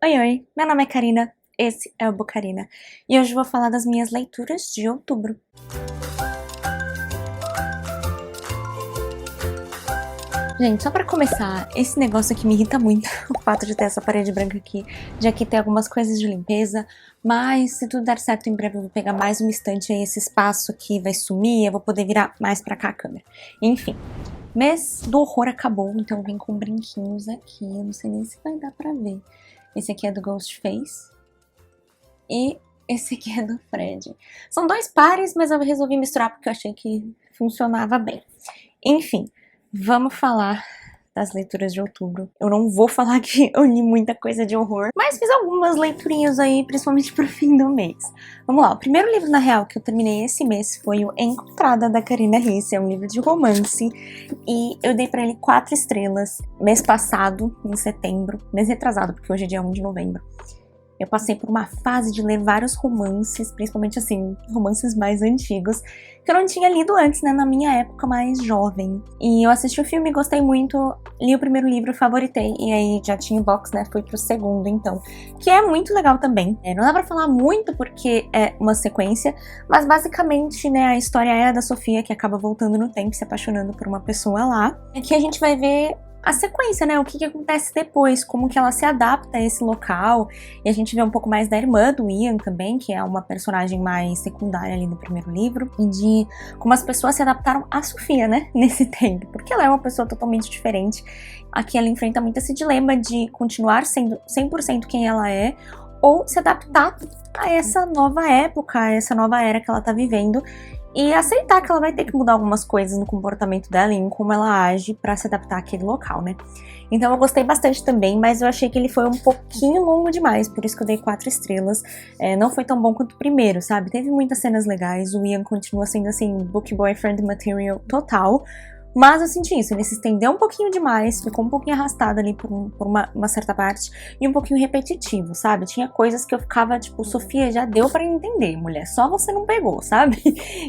Oi, oi, meu nome é Karina, esse é o Bocarina, e hoje eu vou falar das minhas leituras de outubro. Gente, só pra começar, esse negócio aqui me irrita muito, o fato de ter essa parede branca aqui, de aqui ter algumas coisas de limpeza, mas se tudo der certo, em breve eu vou pegar mais uma estante aí, esse espaço aqui vai sumir, eu vou poder virar mais pra cá a câmera. Enfim, mês do horror acabou, então eu vim com brinquinhos aqui, eu não sei nem se vai dar pra ver. Esse aqui é do Ghostface. E esse aqui é do Fred. São dois pares, mas eu resolvi misturar porque eu achei que funcionava bem. Enfim, vamos falar das leituras de outubro. Eu não vou falar que eu li muita coisa de horror, mas fiz algumas leiturinhas aí, principalmente pro fim do mês. Vamos lá, o primeiro livro, na real, que eu terminei esse mês foi o Encontrada, da Karina Risse. É um livro de romance e eu dei pra ele 4 estrelas mês passado, em setembro, mês retrasado, porque hoje é dia 1 de novembro. Eu passei por uma fase de ler vários romances, principalmente assim, romances mais antigos, que eu não tinha lido antes, né, na minha época mais jovem. E eu assisti o filme, gostei muito, li o primeiro livro, favoritei, e aí já tinha o box, né, fui pro segundo, então, que é muito legal também. Não dá pra falar muito porque é uma sequência, mas basicamente, né, a história é a da Sofia, que acaba voltando no tempo, se apaixonando por uma pessoa lá. Aqui a gente vai ver a sequência, né, o que acontece depois, como que ela se adapta a esse local, e a gente vê um pouco mais da irmã do Ian também, que é uma personagem mais secundária ali no primeiro livro, e de como as pessoas se adaptaram a Sofia, né, nesse tempo, porque ela é uma pessoa totalmente diferente. Aqui ela enfrenta muito esse dilema de continuar sendo 100% quem ela é, ou se adaptar a essa nova época, a essa nova era que ela tá vivendo, e aceitar que ela vai ter que mudar algumas coisas no comportamento dela e em como ela age pra se adaptar àquele local, né? Então eu gostei bastante também, mas eu achei que ele foi um pouquinho longo demais, por isso que eu dei 4 estrelas. Não foi tão bom quanto o primeiro, sabe? Teve muitas cenas legais, o Ian continua sendo, assim, book boyfriend material total, mas eu senti isso, ele se estendeu um pouquinho demais, ficou um pouquinho arrastado ali por uma certa parte, e um pouquinho repetitivo, sabe? Tinha coisas que eu ficava, tipo, Sofia, já deu pra entender, mulher, só você não pegou, sabe?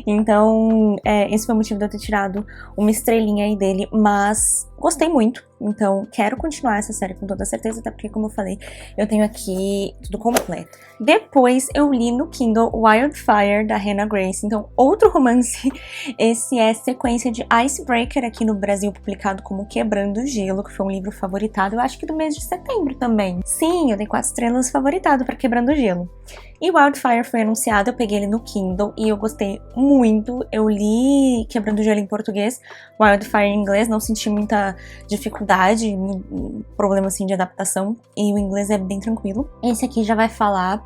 Então, esse foi o motivo de eu ter tirado uma estrelinha aí dele, mas gostei muito, então quero continuar essa série com toda certeza, até porque, como eu falei, eu tenho aqui tudo completo. Depois eu li no Kindle Wildfire, da Hannah Grace, então outro romance. Esse é sequência de Icebreaker, aqui no Brasil publicado como Quebrando o Gelo, que foi um livro favoritado, eu acho que do mês de setembro também. Sim, eu dei 4 estrelas favoritado para Quebrando o Gelo. E Wildfire foi anunciado, eu peguei ele no Kindle e eu gostei muito. Eu li Quebrando o Gelo em português, Wildfire em inglês, não senti muita dificuldade, problema assim de adaptação, e o inglês é bem tranquilo. Esse aqui já vai falar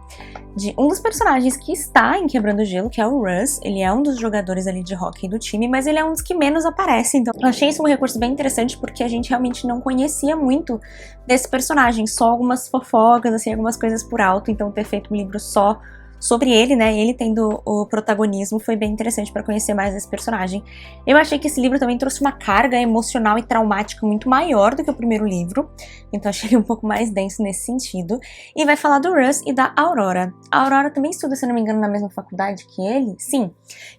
de um dos personagens que está em Quebrando o Gelo, que é o Russ. Ele é um dos jogadores ali de hóquei do time, mas ele é um dos que menos aparece, então eu achei isso um recurso bem interessante, porque a gente realmente não conhecia muito desse personagem, só algumas fofocas, assim, algumas coisas por alto, então ter feito um livro só sobre ele, né, ele tendo o protagonismo, foi bem interessante para conhecer mais esse personagem. Eu achei que esse livro também trouxe uma carga emocional e traumática muito maior do que o primeiro livro, então achei ele um pouco mais denso nesse sentido. E vai falar do Russ e da Aurora. A Aurora também estuda, se não me engano, na mesma faculdade que ele, sim,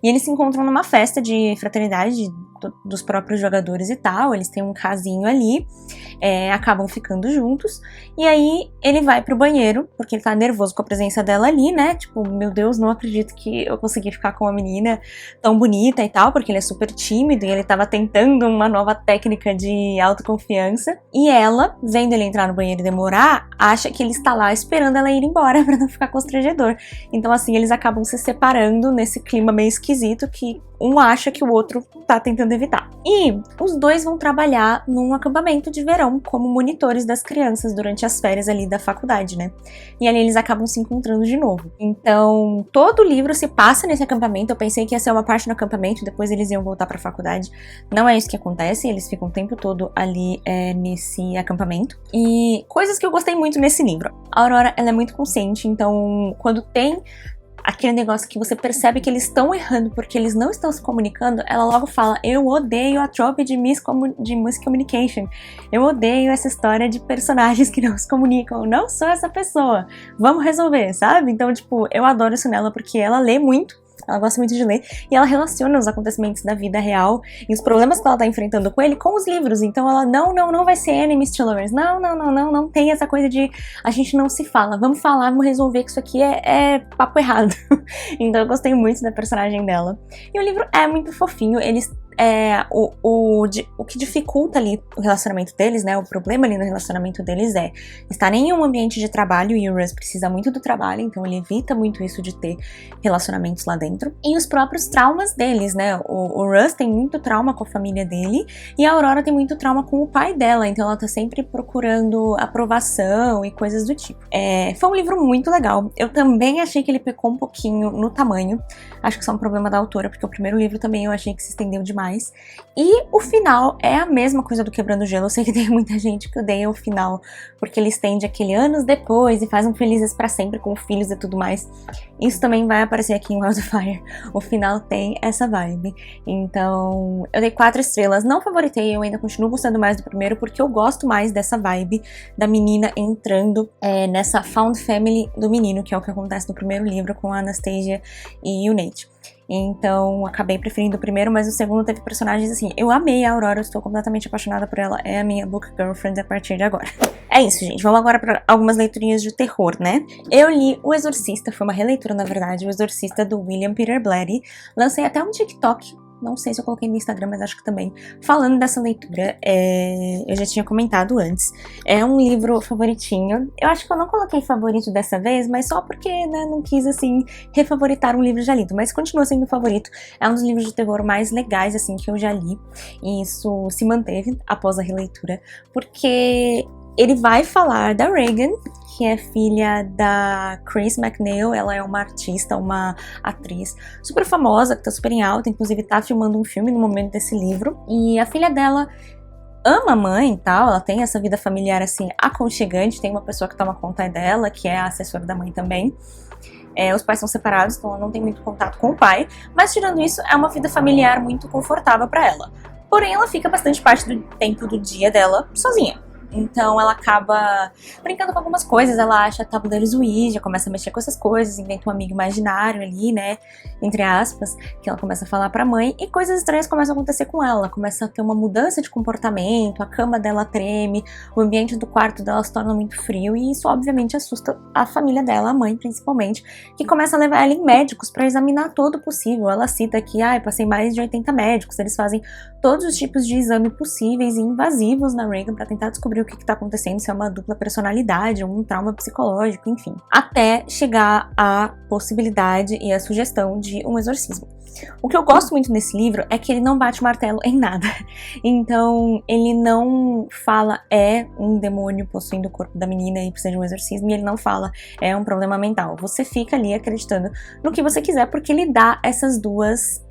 e eles se encontram numa festa de fraternidade dos próprios jogadores e tal, eles têm um casinho ali, acabam ficando juntos, e aí ele vai pro banheiro, porque ele tá nervoso com a presença dela ali, né, tipo, meu Deus, não acredito que eu consegui ficar com uma menina tão bonita e tal, porque ele é super tímido e ele tava tentando uma nova técnica de autoconfiança, e ela, vendo ele entrar no banheiro e demorar, acha que ele está lá esperando ela ir embora pra não ficar constrangedor. Então assim, eles acabam se separando nesse clima meio esquisito que um acha que o outro tá tentando evitar. E os dois vão trabalhar num acampamento de verão como monitores das crianças durante as férias ali da faculdade, né? E ali eles acabam se encontrando de novo. Então, todo o livro se passa nesse acampamento. Eu pensei que ia ser uma parte no acampamento, depois eles iam voltar pra faculdade. Não é isso que acontece, eles ficam o tempo todo ali nesse acampamento. E coisas que eu gostei muito nesse livro. A Aurora, ela é muito consciente, então quando tem aquele negócio que você percebe que eles estão errando porque eles não estão se comunicando, ela logo fala, eu odeio a trope de miscommunication, eu odeio essa história de personagens que não se comunicam, eu não sou essa pessoa, vamos resolver, sabe? Então, tipo, eu adoro isso nela porque ela lê muito, ela gosta muito de ler, e ela relaciona os acontecimentos da vida real e os problemas que ela tá enfrentando com ele com os livros. Então ela, não vai ser enemies to lovers, não tem essa coisa de a gente não se fala, vamos falar, vamos resolver que isso aqui é papo errado. Então eu gostei muito da personagem dela. E o livro é muito fofinho, eles o que dificulta ali o relacionamento deles, né, o problema ali no relacionamento deles é estar em um ambiente de trabalho, e o Russ precisa muito do trabalho, então ele evita muito isso de ter relacionamentos lá dentro, e os próprios traumas deles, né, o Russ tem muito trauma com a família dele, e a Aurora tem muito trauma com o pai dela, então ela tá sempre procurando aprovação e coisas do tipo. Foi um livro muito legal, eu também achei que ele pecou um pouquinho no tamanho, acho que isso é um problema da autora, porque o primeiro livro também eu achei que se estendeu demais. E o final é a mesma coisa do Quebrando o Gelo. Eu sei que tem muita gente que odeia o final, porque ele estende aquele anos depois e faz um Felizes pra Sempre com filhos e tudo mais. Isso também vai aparecer aqui em Wildfire. O final tem essa vibe. Então, eu dei 4 estrelas. Não favoritei, eu ainda continuo gostando mais do primeiro, porque eu gosto mais dessa vibe da menina entrando nessa found family do menino, que é o que acontece no primeiro livro com a Anastasia e o Nate. Então, acabei preferindo o primeiro, mas o segundo teve personagens assim. Eu amei a Aurora, eu estou completamente apaixonada por ela. É a minha book girlfriend a partir de agora. É isso, gente. Vamos agora para algumas leiturinhas de terror, né? Eu li O Exorcista, foi uma releitura, na verdade, O Exorcista do William Peter Blatty. Lancei até um TikTok, não sei se eu coloquei no Instagram, mas acho que também, falando dessa leitura. Eu já tinha comentado antes. É um livro favoritinho. Eu acho que eu não coloquei favorito dessa vez, mas só porque, né, não quis, assim, refavoritar um livro já lido. Mas continua sendo favorito. É um dos livros de terror mais legais, assim, que eu já li. E isso se manteve após a releitura. Porque ele vai falar da Regan, que é filha da Chris MacNeil. Ela é uma artista, uma atriz super famosa, que tá super em alta, inclusive tá filmando um filme no momento desse livro. E a filha dela ama a mãe e tal, ela tem essa vida familiar assim aconchegante, tem uma pessoa que toma conta dela, que é a assessora da mãe também. Os pais são separados, então ela não tem muito contato com o pai, mas tirando isso, é uma vida familiar muito confortável pra ela. Porém, ela fica bastante parte do tempo do dia dela sozinha. Então ela acaba brincando com algumas coisas, ela acha tabuleiros Ouija, começa a mexer com essas coisas, inventa um amigo imaginário ali, né, entre aspas, que ela começa a falar pra mãe, e coisas estranhas começam a acontecer com ela começa a ter uma mudança de comportamento, a cama dela treme, o ambiente do quarto dela se torna muito frio, e isso obviamente assusta a família dela, a mãe principalmente, que começa a levar ela em médicos pra examinar todo o possível. Ela cita que, passei mais de 80 médicos, eles fazem todos os tipos de exame possíveis e invasivos na Regan pra tentar descobrir o que tá acontecendo, se é uma dupla personalidade, um trauma psicológico, enfim. Até chegar à possibilidade e à sugestão de um exorcismo. O que eu gosto muito nesse livro é que ele não bate martelo em nada. Então, ele não fala um demônio possuindo o corpo da menina e precisa de um exorcismo, e ele não fala é um problema mental. Você fica ali acreditando no que você quiser, porque ele dá essas duas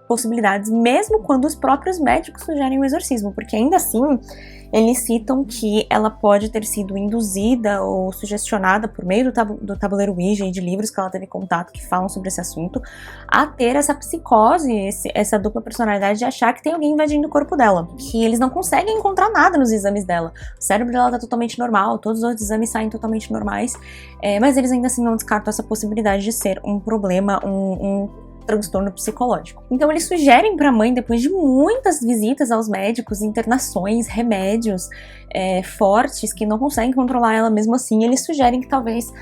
possibilidades, mesmo quando os próprios médicos sugerem o exorcismo, porque ainda assim eles citam que ela pode ter sido induzida ou sugestionada por meio do tabuleiro Ouija e de livros que ela teve contato que falam sobre esse assunto, a ter essa psicose, essa dupla personalidade de achar que tem alguém invadindo o corpo dela, que eles não conseguem encontrar nada nos exames dela. O cérebro dela tá totalmente normal, todos os outros exames saem totalmente normais, mas eles ainda assim não descartam essa possibilidade de ser um problema, um transtorno psicológico. Então eles sugerem para a mãe, depois de muitas visitas aos médicos, internações, remédios fortes que não conseguem controlar ela mesmo assim, eles sugerem que talvez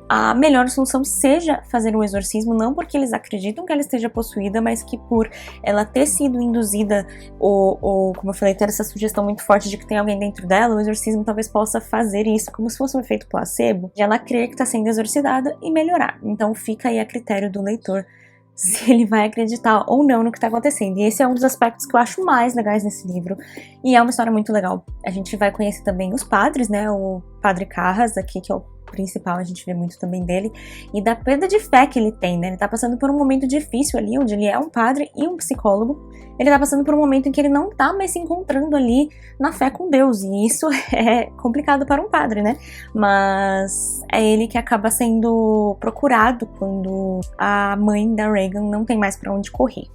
a melhor solução seja fazer um exorcismo, não porque eles acreditam que ela esteja possuída, mas que por ela ter sido induzida ou como eu falei, ter essa sugestão muito forte de que tem alguém dentro dela, o exorcismo talvez possa fazer isso como se fosse um efeito placebo, de ela crer que está sendo exorcizada e melhorar. Então fica aí a critério do leitor se ele vai acreditar ou não no que tá acontecendo. E esse é um dos aspectos que eu acho mais legais nesse livro. E é uma história muito legal. A gente vai conhecer também os padres, né? O padre Carras aqui, que é o principal, a gente vê muito também dele, e da perda de fé que ele tem, né? Ele tá passando por um momento difícil ali, onde ele é um padre e um psicólogo. Ele tá passando por um momento em que ele não tá mais se encontrando ali na fé com Deus, e isso é complicado para um padre, né? Mas é ele que acaba sendo procurado quando a mãe da Regan não tem mais pra onde correr.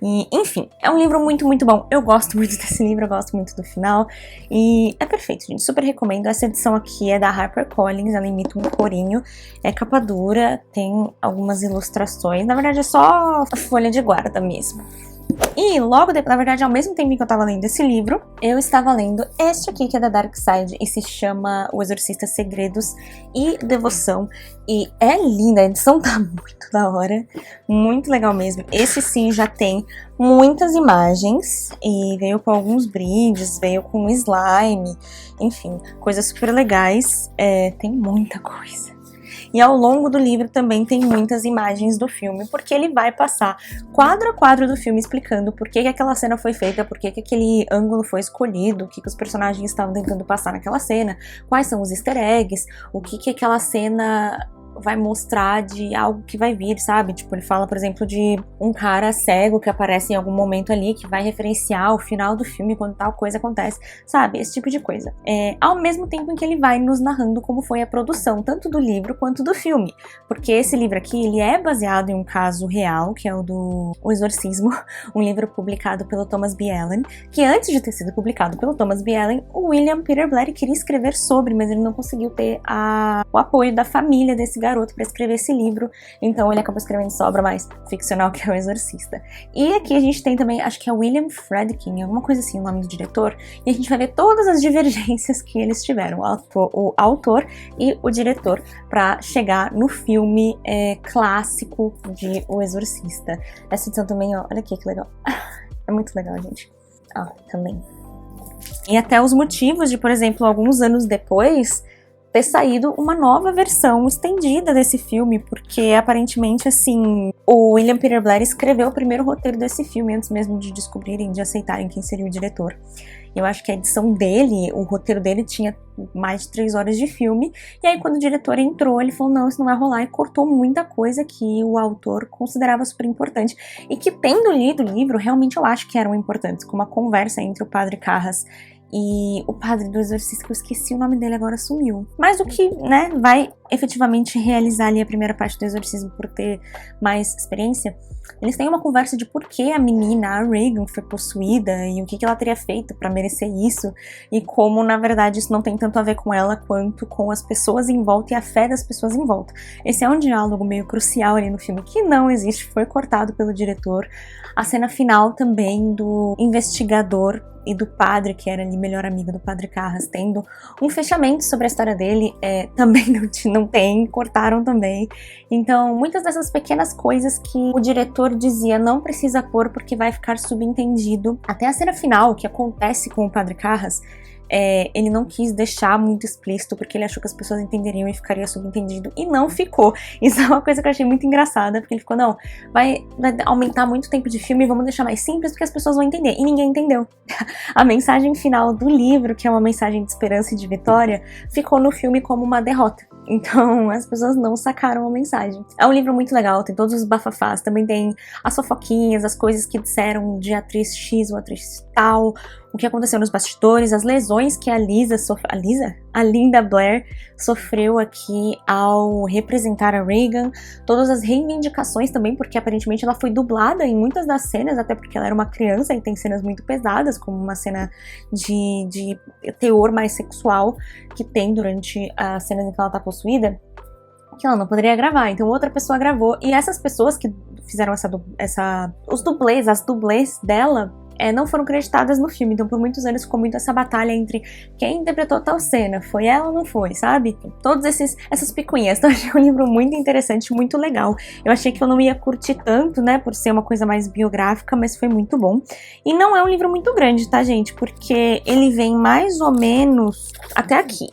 E, enfim, é um livro muito, muito bom. Eu gosto muito desse livro, eu gosto muito do final. E é perfeito, gente. Super recomendo. Essa edição aqui é da HarperCollins, ela imita um corinho. É capa dura, tem algumas ilustrações. Na verdade, é só a folha de guarda mesmo. E logo depois, na verdade, ao mesmo tempo que eu tava lendo esse livro, eu estava lendo este aqui, que é da Dark Side, e se chama O Exorcista Segredos e Devoção. E é linda, a edição tá muito da hora, muito legal mesmo. Esse sim já tem muitas imagens, e veio com alguns brindes, veio com slime, enfim, coisas super legais, tem muita coisa. E ao longo do livro também tem muitas imagens do filme, porque ele vai passar quadro a quadro do filme explicando por que aquela cena foi feita, por que aquele ângulo foi escolhido, o que os personagens estavam tentando passar naquela cena, quais são os easter eggs, o que aquela cena vai mostrar de algo que vai vir, sabe? Tipo, ele fala, por exemplo, de um cara cego que aparece em algum momento ali, que vai referenciar o final do filme quando tal coisa acontece, sabe? Esse tipo de coisa. Ao mesmo tempo em que ele vai nos narrando como foi a produção, tanto do livro quanto do filme. Porque esse livro aqui, ele é baseado em um caso real, que é o do O Exorcismo, um livro publicado pelo Thomas B. Allen, que antes de ter sido publicado pelo Thomas B. Allen, o William Peter Blatty queria escrever sobre, mas ele não conseguiu ter o apoio da família desse garoto para escrever esse livro, então ele acabou escrevendo essa obra mais ficcional, que é O Exorcista. E aqui a gente tem também, acho que é William Friedkin, alguma coisa assim, o nome do diretor, e a gente vai ver todas as divergências que eles tiveram, o autor e o diretor, para chegar no filme clássico de O Exorcista. Essa edição também, ó, olha aqui que legal, é muito legal, gente. Também. E até os motivos de, por exemplo, alguns anos depois, ter saído uma nova versão estendida desse filme, porque aparentemente, assim, o William Peter Blatty escreveu o primeiro roteiro desse filme antes mesmo de descobrirem, de aceitarem quem seria o diretor. Eu acho que a edição dele, o roteiro dele tinha mais de 3 horas de filme, e aí quando o diretor entrou, ele falou, não, isso não vai rolar, e cortou muita coisa que o autor considerava super importante, e que tendo lido o livro, realmente eu acho que eram importantes, como a conversa entre o padre Carras e o padre do Exorcista, que eu esqueci o nome dele, agora sumiu. Mas o que, né, vai efetivamente realizar ali a primeira parte do exorcismo por ter mais experiência, eles têm uma conversa de por que a menina, a Regan, foi possuída e o que ela teria feito pra merecer isso, e como, na verdade, isso não tem tanto a ver com ela quanto com as pessoas em volta e a fé das pessoas em volta. Esse é um diálogo meio crucial ali no filme, que não existe, foi cortado pelo diretor. A cena final também do investigador e do padre, que era ali melhor amigo do padre Carras, tendo um fechamento sobre a história dele, também não tem, cortaram também. Então, muitas dessas pequenas coisas que o diretor dizia não precisa pôr porque vai ficar subentendido. Até a cena final, que acontece com o padre Carras, ele não quis deixar muito explícito porque ele achou que as pessoas entenderiam e ficaria subentendido, e não ficou. Isso é uma coisa que eu achei muito engraçada, porque ele ficou, não, vai aumentar muito o tempo de filme, vamos deixar mais simples porque as pessoas vão entender, e ninguém entendeu. A mensagem final do livro, que é uma mensagem de esperança e de vitória, ficou no filme como uma derrota. Então as pessoas não sacaram a mensagem. É um livro muito legal, tem todos os bafafás, também tem as fofoquinhas, as coisas que disseram de atriz X ou atriz tal, o que aconteceu nos bastidores, as lesões que a Linda Blair sofreu aqui ao representar a Regan, todas as reivindicações também, porque aparentemente ela foi dublada em muitas das cenas, até porque ela era uma criança e tem cenas muito pesadas, como uma cena de teor mais sexual que tem durante as cenas em que ela tá possuída, que ela não poderia gravar, então outra pessoa gravou, e essas pessoas que fizeram as dublês dela, não foram creditadas no filme, então por muitos anos ficou muito essa batalha entre quem interpretou tal cena, foi ela ou não foi, sabe? Todas essas picuinhas, então eu achei um livro muito interessante, muito legal. Eu achei que eu não ia curtir tanto, né, por ser uma coisa mais biográfica, mas foi muito bom. E não é um livro muito grande, tá, gente? Porque ele vem mais ou menos até aqui.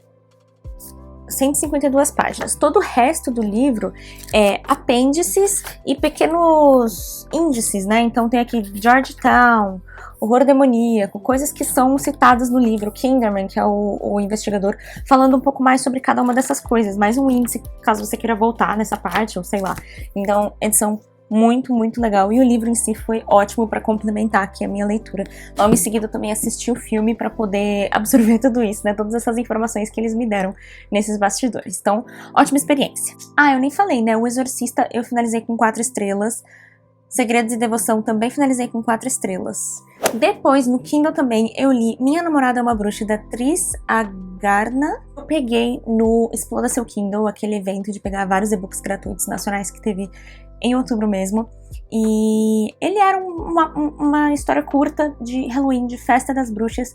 152 páginas. Todo o resto do livro é apêndices e pequenos índices, né? Então tem aqui Georgetown, horror demoníaco, coisas que são citadas no livro. Kinderman, que é o investigador, falando um pouco mais sobre cada uma dessas coisas. Mais um índice, caso você queira voltar nessa parte, ou sei lá. Então, edição muito, muito legal. E o livro em si foi ótimo para complementar aqui a minha leitura. Logo em seguida eu também assisti o filme para poder absorver tudo isso, né? Todas essas informações que eles me deram nesses bastidores. Então, ótima experiência. Eu nem falei, né? O Exorcista eu finalizei com 4 estrelas. Segredos e Devoção também finalizei com 4 estrelas. Depois, no Kindle também, eu li Minha Namorada é uma Bruxa, da Tris Agarna. Eu peguei no Exploda Seu Kindle, aquele evento de pegar vários e-books gratuitos nacionais que teve em outubro mesmo. E ele era uma história curta de Halloween, de Festa das Bruxas.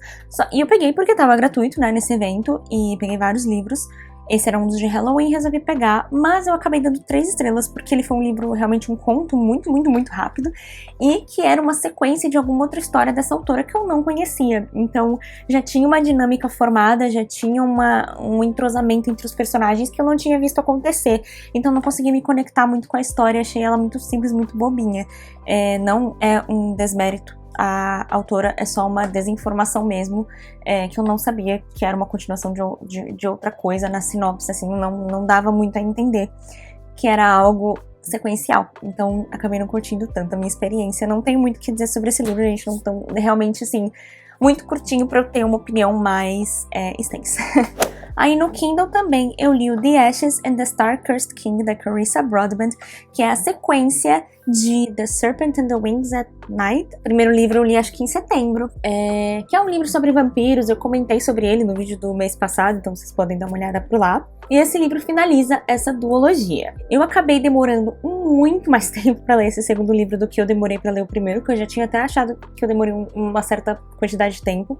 E eu peguei porque tava gratuito, né, nesse evento, e peguei vários livros. Esse era um dos de Halloween, resolvi pegar, mas eu acabei dando 3 estrelas porque ele foi um livro, realmente um conto muito rápido, e que era uma sequência de alguma outra história dessa autora que eu não conhecia. Então já tinha uma dinâmica formada, já tinha um entrosamento entre os personagens que eu não tinha visto acontecer. Então não consegui me conectar muito com a história, achei ela muito simples, muito bobinha. Não é um desmérito a autora, é só uma desinformação mesmo, que eu não sabia que era uma continuação de outra coisa na sinopse, assim, não dava muito a entender que era algo sequencial, então acabei não curtindo tanto a minha experiência. Não tenho muito o que dizer sobre esse livro, gente, não tão, realmente, assim, muito curtinho pra eu ter uma opinião mais extensa. Aí no Kindle também eu li o The Ashes and the Star-Cursed King, da Carissa Broadbent, que é a sequência de The Serpent and the Wings at Night. O primeiro livro eu li acho que em setembro, que é um livro sobre vampiros. Eu comentei sobre ele no vídeo do mês passado, então vocês podem dar uma olhada por lá. E esse livro finaliza essa duologia. Eu acabei demorando muito mais tempo para ler esse segundo livro do que eu demorei para ler o primeiro, que eu já tinha até achado que eu demorei uma certa quantidade de tempo,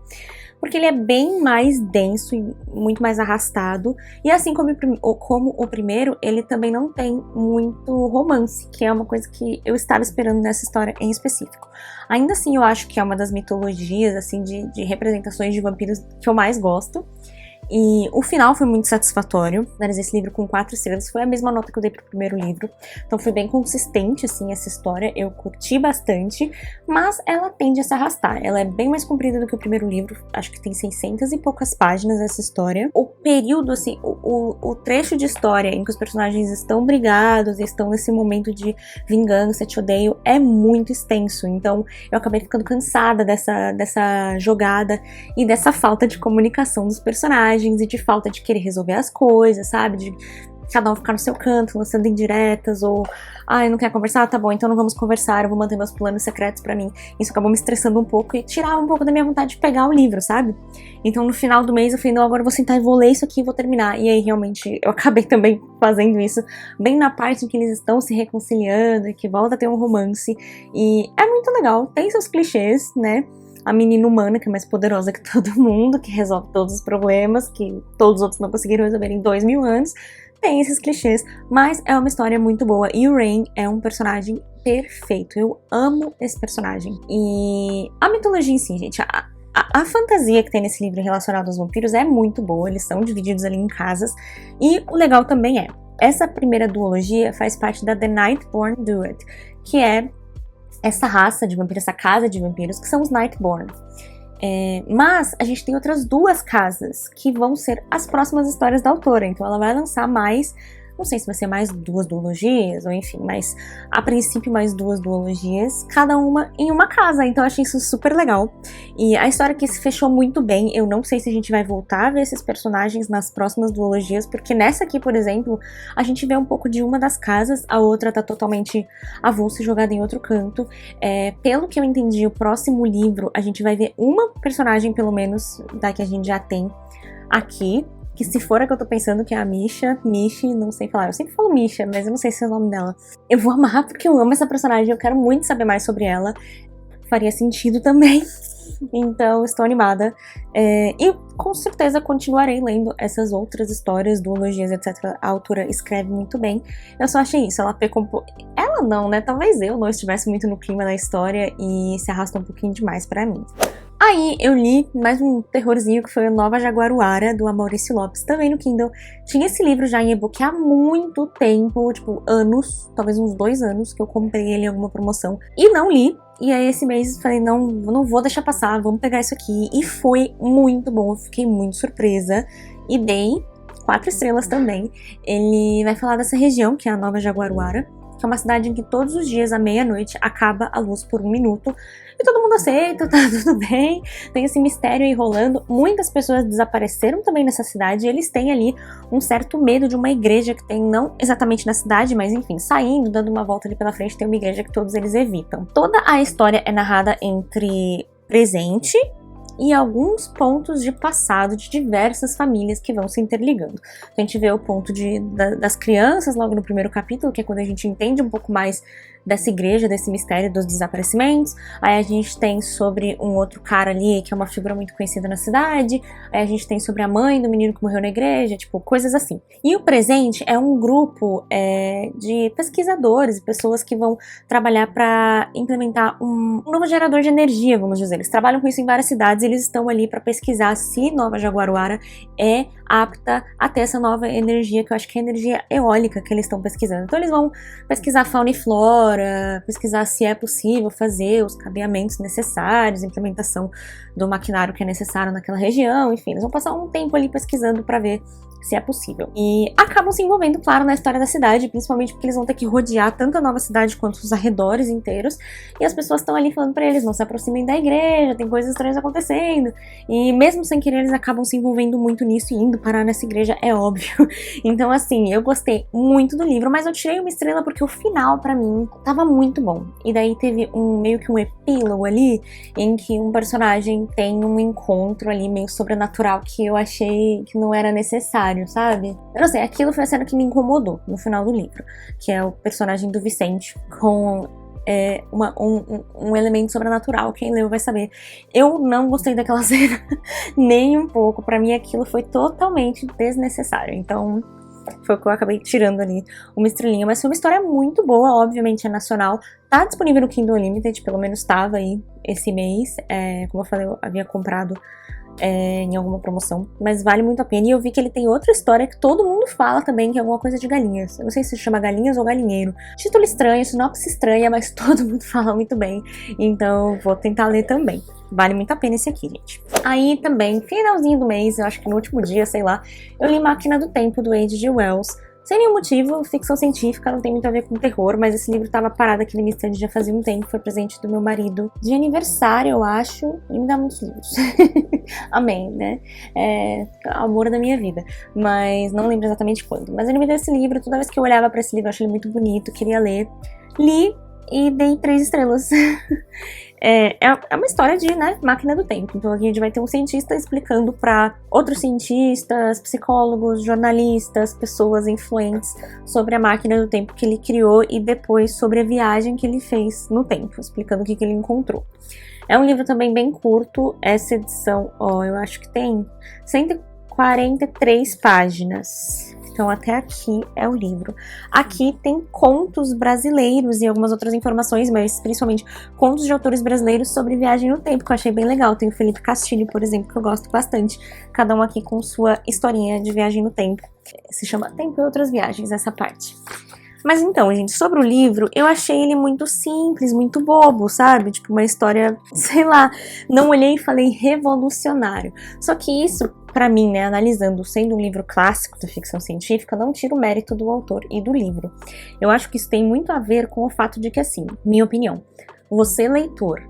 porque ele é bem mais denso e muito mais arrastado. E assim como o primeiro, ele também não tem muito romance, que é uma coisa que eu estava esperando nessa história em específico. Ainda assim, eu acho que é uma das mitologias, assim, de representações de vampiros que eu mais gosto. E o final foi muito satisfatório. Analisei esse livro com 4 estrelas, foi a mesma nota que eu dei pro primeiro livro. Então foi bem consistente, assim, essa história. Eu curti bastante, mas ela tende a se arrastar. Ela é bem mais comprida do que o primeiro livro. Acho que tem 600 e poucas páginas essa história. O período, assim, o trecho de história em que os personagens estão brigados e estão nesse momento de vingança, te odeio, é muito extenso. Então eu acabei ficando cansada dessa jogada e dessa falta de comunicação dos personagens e de falta de querer resolver as coisas, sabe? De cada um ficar no seu canto, lançando indiretas, ou eu não quero conversar? Tá bom, então não vamos conversar, eu vou manter meus planos secretos pra mim. Isso acabou me estressando um pouco e tirava um pouco da minha vontade de pegar o livro, sabe? Então no final do mês eu falei, não, agora eu vou sentar e vou ler isso aqui e vou terminar. E aí realmente eu acabei também fazendo isso, bem na parte em que eles estão se reconciliando e que volta a ter um romance. E é muito legal, tem seus clichês, né? A menina humana, que é mais poderosa que todo mundo, que resolve todos os problemas, que todos os outros não conseguiram resolver em 2000 anos. Tem esses clichês, mas é uma história muito boa. E o Rain é um personagem perfeito. Eu amo esse personagem. E a mitologia em si, gente, a fantasia que tem nesse livro relacionada aos vampiros é muito boa. Eles são divididos ali em casas. E o legal também essa primeira duologia faz parte da The Nightborn Duet, que é essa raça de vampiros, essa casa de vampiros, que são os Nightborn. Mas a gente tem outras 2 casas que vão ser as próximas histórias da autora, então ela vai lançar mais, não sei se vai ser mais 2 duologias, ou enfim, mas a princípio mais 2 duologias, cada uma em uma casa, então eu achei isso super legal. E a história aqui se fechou muito bem. Eu não sei se a gente vai voltar a ver esses personagens nas próximas duologias, porque nessa aqui, por exemplo, a gente vê um pouco de uma das casas, a outra tá totalmente avulsa e jogada em outro canto. Pelo que eu entendi, o próximo livro a gente vai ver uma personagem, pelo menos, da que a gente já tem aqui, que se for a que eu tô pensando, que é a Mishi, não sei falar, eu sempre falo Misha, mas eu não sei se é o nome dela. Eu vou amar porque eu amo essa personagem, eu quero muito saber mais sobre ela, faria sentido também, então estou animada. E com certeza continuarei lendo essas outras histórias, duologias, etc. A autora escreve muito bem, eu só achei isso, ela pecou ela não, né, talvez eu não estivesse muito no clima da história e se arrasta um pouquinho demais pra mim. Aí eu li mais um terrorzinho, que foi a Nova Jaguaruara, do Maurício Lopes, também no Kindle. Tinha esse livro já em e-book há muito tempo, tipo anos, talvez uns 2 anos, que eu comprei ele em alguma promoção e não li. E aí esse mês falei, não vou deixar passar, vamos pegar isso aqui. E foi muito bom, eu fiquei muito surpresa e dei 4 estrelas também. Ele vai falar dessa região, que é a Nova Jaguaruara, que é uma cidade em que todos os dias, à meia-noite, acaba a luz por 1 minuto, e todo mundo aceita, tá tudo bem, tem esse mistério aí rolando. Muitas pessoas desapareceram também nessa cidade, e eles têm ali um certo medo de uma igreja que tem, não exatamente na cidade, mas enfim, saindo, dando uma volta ali pela frente, tem uma igreja que todos eles evitam. Toda a história é narrada entre presente e alguns pontos de passado de diversas famílias que vão se interligando. A gente vê o ponto das crianças logo no primeiro capítulo, que é quando a gente entende um pouco mais dessa igreja, desse mistério dos desaparecimentos. Aí a gente tem sobre um outro cara ali, que é uma figura muito conhecida na cidade. Aí a gente tem sobre a mãe do menino que morreu na igreja, tipo, coisas assim. E o presente é um grupo de pesquisadores e pessoas que vão trabalhar para implementar um novo gerador de energia, vamos dizer. Eles trabalham com isso em várias cidades e eles estão ali para pesquisar se Nova Jaguaruara é apta a ter essa nova energia, que eu acho que é a energia eólica que eles estão pesquisando. Então eles vão pesquisar fauna e flora, pesquisar se é possível fazer os cabeamentos necessários, implementação do maquinário que é necessário naquela região, enfim, eles vão passar um tempo ali pesquisando para ver se é possível. E acabam se envolvendo, claro, na história da cidade, principalmente porque eles vão ter que rodear tanto a nova cidade quanto os arredores inteiros, e as pessoas estão ali falando pra eles, não se aproximem da igreja, tem coisas estranhas acontecendo, e mesmo sem querer eles acabam se envolvendo muito nisso e indo parar nessa igreja, é óbvio. Então assim, eu gostei muito do livro, mas eu tirei uma estrela porque o final pra mim tava muito bom. E daí teve meio que um epílogo ali, em que um personagem tem um encontro ali meio sobrenatural que eu achei que não era necessário, sabe? Eu não sei, aquilo foi a cena que me incomodou no final do livro, que é o personagem do Vicente com um elemento sobrenatural. Quem leu vai saber. Eu não gostei daquela cena nem um pouco. Pra mim aquilo foi totalmente desnecessário, então foi o que eu acabei tirando ali uma estrelinha, mas foi uma história muito boa. Obviamente é nacional, tá disponível no Kindle Unlimited, pelo menos estava aí esse mês, como eu falei, eu havia comprado em alguma promoção, mas vale muito a pena. E eu vi que ele tem outra história que todo mundo fala também, que é alguma coisa de galinhas. Eu não sei se chama Galinhas ou Galinheiro. Título estranho, sinopse estranha, mas todo mundo fala muito bem, então vou tentar ler também. Vale muito a pena esse aqui, gente. Aí também, finalzinho do mês, eu acho que no último dia, sei lá, eu li Máquina do Tempo, do H.G. Wells. Sem nenhum motivo, ficção científica, não tem muito a ver com terror, mas esse livro tava parado aqui na minha estante já fazia um tempo, foi presente do meu marido de aniversário, eu acho, e me dá muitos livros. Amém, né? A amor da minha vida, mas não lembro exatamente quando. Mas ele me deu esse livro, toda vez que eu olhava pra esse livro eu achei ele muito bonito, queria ler. Li e dei 3 estrelas. É uma história de, máquina do tempo. Então aqui a gente vai ter um cientista explicando para outros cientistas, psicólogos, jornalistas, pessoas influentes sobre a máquina do tempo que ele criou e depois sobre a viagem que ele fez no tempo, explicando o que ele encontrou. É um livro também bem curto, essa edição, eu acho que tem 143 páginas. Então até aqui é o livro. Aqui tem contos brasileiros e algumas outras informações, mas principalmente contos de autores brasileiros sobre viagem no tempo, que eu achei bem legal. Tem o Felipe Castilho, por exemplo, que eu gosto bastante. Cada um aqui com sua historinha de viagem no tempo. Se chama Tempo e Outras Viagens, essa parte. Mas então, gente, sobre o livro, eu achei ele muito simples, muito bobo, sabe? Tipo, uma história, sei lá, não olhei e falei revolucionário. Só que isso, pra mim, analisando, sendo um livro clássico da ficção científica, não tira o mérito do autor e do livro. Eu acho que isso tem muito a ver com o fato de que, assim, minha opinião, você, leitor,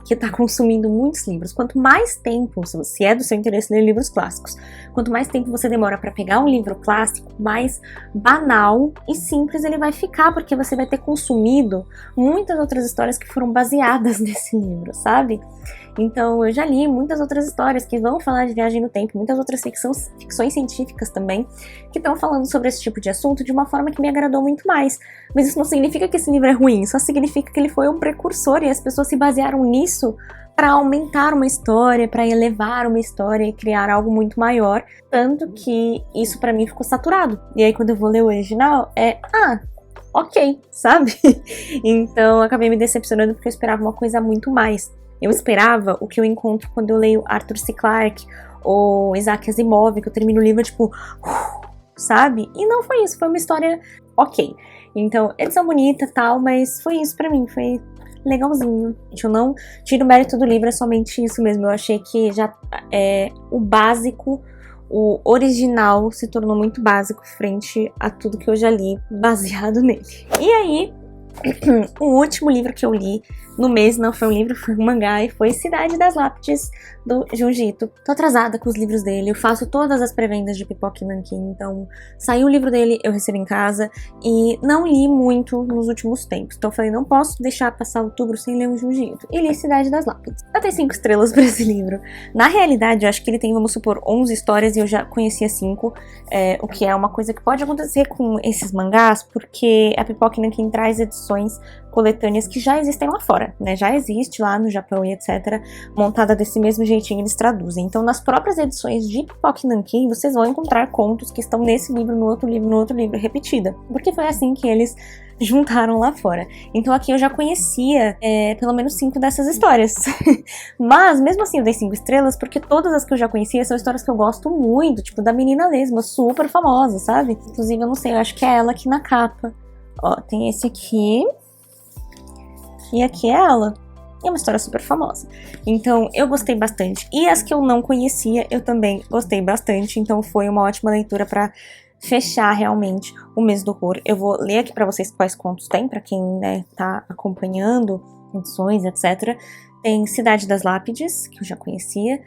que está consumindo muitos livros, quanto mais tempo, se é do seu interesse ler livros clássicos, quanto mais tempo você demora para pegar um livro clássico, mais banal e simples ele vai ficar, porque você vai ter consumido muitas outras histórias que foram baseadas nesse livro, sabe? Então eu já li muitas outras histórias que vão falar de viagem no tempo, muitas outras ficções científicas também, que estão falando sobre esse tipo de assunto de uma forma que me agradou muito mais. Mas isso não significa que esse livro é ruim, só significa que ele foi um precursor e as pessoas se basearam nisso para aumentar uma história, para elevar uma história e criar algo muito maior, tanto que isso para mim ficou saturado. E aí quando eu vou ler o original, ok, sabe? Então eu acabei me decepcionando porque eu esperava uma coisa muito mais. Eu esperava o que eu encontro quando eu leio Arthur C. Clarke ou Isaac Asimov, que eu termino o livro tipo, sabe? E não foi isso, foi uma história ok. Então, edição bonita e tal, mas foi isso pra mim, foi legalzinho. Eu não tiro o mérito do livro, é somente isso mesmo. Eu achei que já o básico, o original se tornou muito básico frente a tudo que eu já li baseado nele. E aí, o último livro que eu li no mês não foi um livro, foi um mangá, e foi Cidade das Lápides, do Junji Ito. Tô atrasada com os livros dele, eu faço todas as pré-vendas de Pipoca e Nanquim, então saiu o livro dele, eu recebo em casa, e não li muito nos últimos tempos, então eu falei, não posso deixar passar outubro sem ler um Junji Ito, e li Cidade das Lápides. Eu dei 5 estrelas pra esse livro. Na realidade, eu acho que ele tem, vamos supor, 11 histórias, e eu já conhecia 5, o que é uma coisa que pode acontecer com esses mangás, porque a Pipoca e Nanquim traz edições coletâneas que já existem lá fora, né? Já existe lá no Japão e etc, montada desse mesmo jeitinho eles traduzem. Então, nas próprias edições de Pipoca e Nanquim, vocês vão encontrar contos que estão nesse livro, no outro livro, repetida. Porque foi assim que eles juntaram lá fora. Então aqui eu já conhecia pelo menos 5 dessas histórias. Mas, mesmo assim, eu dei 5 estrelas, porque todas as que eu já conhecia são histórias que eu gosto muito, tipo da menina lesma, super famosa, sabe? Inclusive, eu não sei, eu acho que é ela aqui na capa. Ó, tem esse aqui. E aqui é ela. É uma história super famosa. Então, eu gostei bastante. E as que eu não conhecia, eu também gostei bastante. Então, foi uma ótima leitura pra fechar realmente o mês do horror. Eu vou ler aqui pra vocês quais contos tem, pra quem, né, tá acompanhando edições, etc. Tem Cidade das Lápides, que eu já conhecia.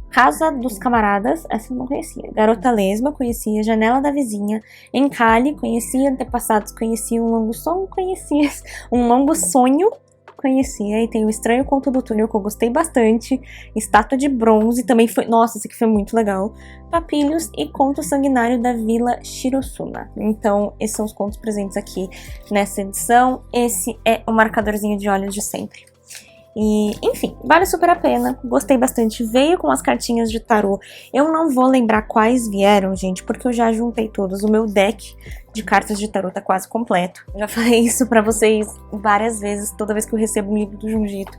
Casa dos Camaradas, essa eu não conhecia. Garota Lesma, conhecia. Janela da Vizinha. Encalhe, conhecia. Antepassados, conhecia. Um Longo Sonho, conhecia. Um Longo Sonho, conhecia. E tem o Estranho Conto do Túnel, que eu gostei bastante. Estátua de Bronze, também foi... Nossa, esse aqui foi muito legal. Papilhos e Conto Sanguinário da Vila Shirosuna. Então, esses são os contos presentes aqui nessa edição. Esse é o marcadorzinho de olhos de sempre. E, enfim, vale super a pena, gostei bastante, veio com as cartinhas de tarô. Eu não vou lembrar quais vieram, gente, porque eu já juntei todas. O meu deck de cartas de tarô tá quase completo. Eu já falei isso pra vocês várias vezes, toda vez que eu recebo um livro do Junji Ito.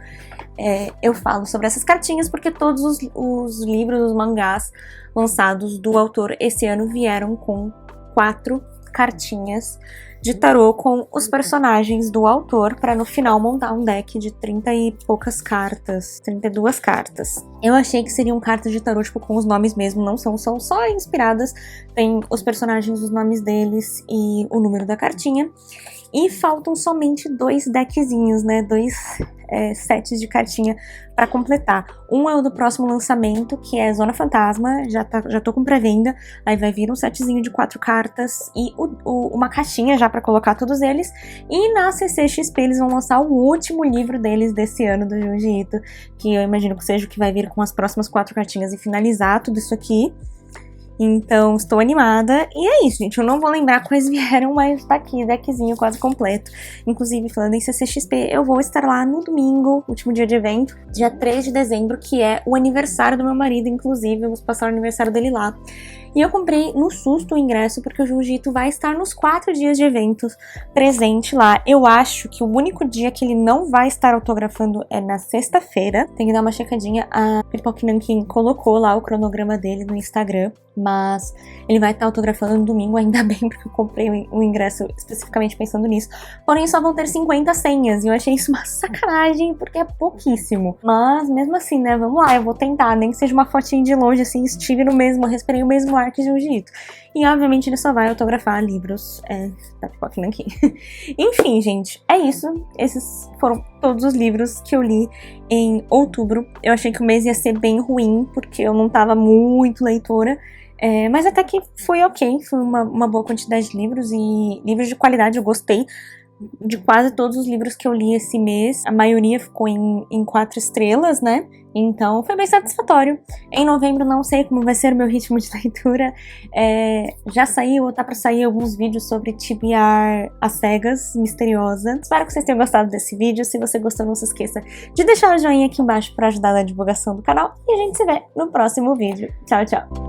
Eu falo sobre essas cartinhas, porque todos os livros, os mangás lançados do autor esse ano vieram com 4 cartinhas de tarô com os personagens do autor, para no final montar um deck de 30 e poucas cartas, 32 cartas. Eu achei que seriam cartas de tarô, tipo, com os nomes mesmo, não são só inspiradas, tem os personagens, os nomes deles e o número da cartinha. E faltam somente 2 deckzinhos, né, 2 sets de cartinha para completar. Um é o do próximo lançamento, que é Zona Fantasma, já tô com pré-venda, aí vai vir um setzinho de 4 cartas e uma caixinha já para colocar todos eles. E na CCXP eles vão lançar o último livro deles desse ano, do Junji Ito, que eu imagino que seja o que vai vir com as próximas 4 cartinhas e finalizar tudo isso aqui. Então, estou animada. E é isso, gente. Eu não vou lembrar quais vieram, mas tá aqui, deckzinho quase completo. Inclusive, falando em CCXP, eu vou estar lá no domingo, último dia de evento, dia 3 de dezembro, que é o aniversário do meu marido, inclusive. Vamos passar o aniversário dele lá. E eu comprei no susto o ingresso, porque o Junji Ito vai estar nos 4 dias de eventos presente lá. Eu acho que o único dia que ele não vai estar autografando é na sexta-feira. Tem que dar uma checadinha. A Pipoca e Nanquim colocou lá o cronograma dele no Instagram. Mas ele vai estar autografando no domingo, ainda bem, porque eu comprei o ingresso especificamente pensando nisso. Porém, só vão ter 50 senhas, e eu achei isso uma sacanagem, porque é pouquíssimo. Mas, mesmo assim, né, vamos lá, eu vou tentar, nem que seja uma fotinha de longe, assim, estive no mesmo, respirei o mesmo ar que Junji Ito. E, obviamente, ele só vai autografar livros da Pipoca e Nanquim. Enfim, gente, é isso. Esses foram todos os livros que eu li em outubro. Eu achei que o mês ia ser bem ruim, porque eu não tava muito leitora. Mas até que foi ok, foi uma boa quantidade de livros, e livros de qualidade. Eu gostei de quase todos os livros que eu li esse mês. A maioria ficou em 4 estrelas, né? Então foi bem satisfatório. Em novembro não sei como vai ser o meu ritmo de leitura. Já saiu, ou tá pra sair alguns vídeos sobre TBR às cegas, misteriosa. Espero que vocês tenham gostado desse vídeo. Se você gostou, não se esqueça de deixar o joinha aqui embaixo pra ajudar na divulgação do canal. E a gente se vê no próximo vídeo. Tchau, tchau!